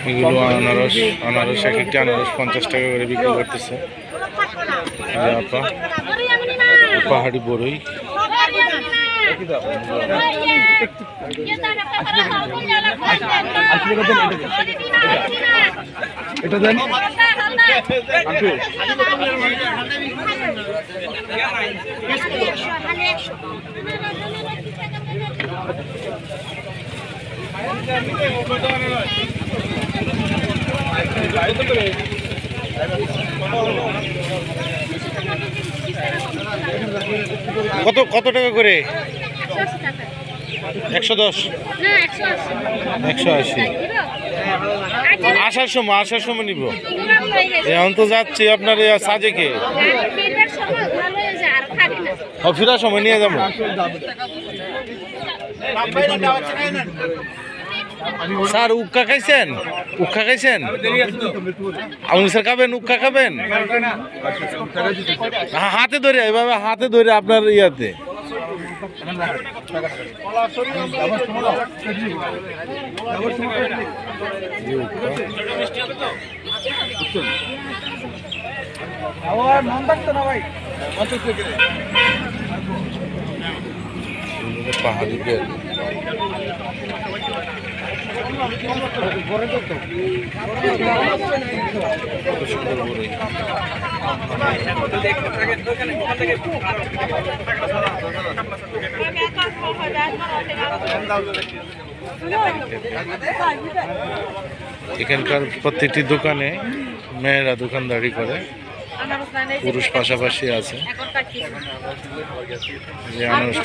এগুলো আনারস আনারস এক একটি আনারস 50 টাকা করে বিক্রি করতেছে। আপা পাহাড়ি বড়ই এটা দেন কত কত টাকা করে? 110 180। আসার সময় নিব। এখন তো যাচ্ছি আপনার সাজেকে, ফিরার সময় নিয়ে যাবো। স্যার উক্কা খাইছেন? উক্কা খাইছেন? আপনি স্যার খাবেন? উক্কা খাবেন? হাতে ধরে এভাবে হাতে ধরে আপনার ইয়াতে পাহাড়ি বেল এখানকার প্রত্যেকটি দোকানে মেয়েরা দোকানদারি করে, পুরুষ পাশাপাশি আছে। যে আনারস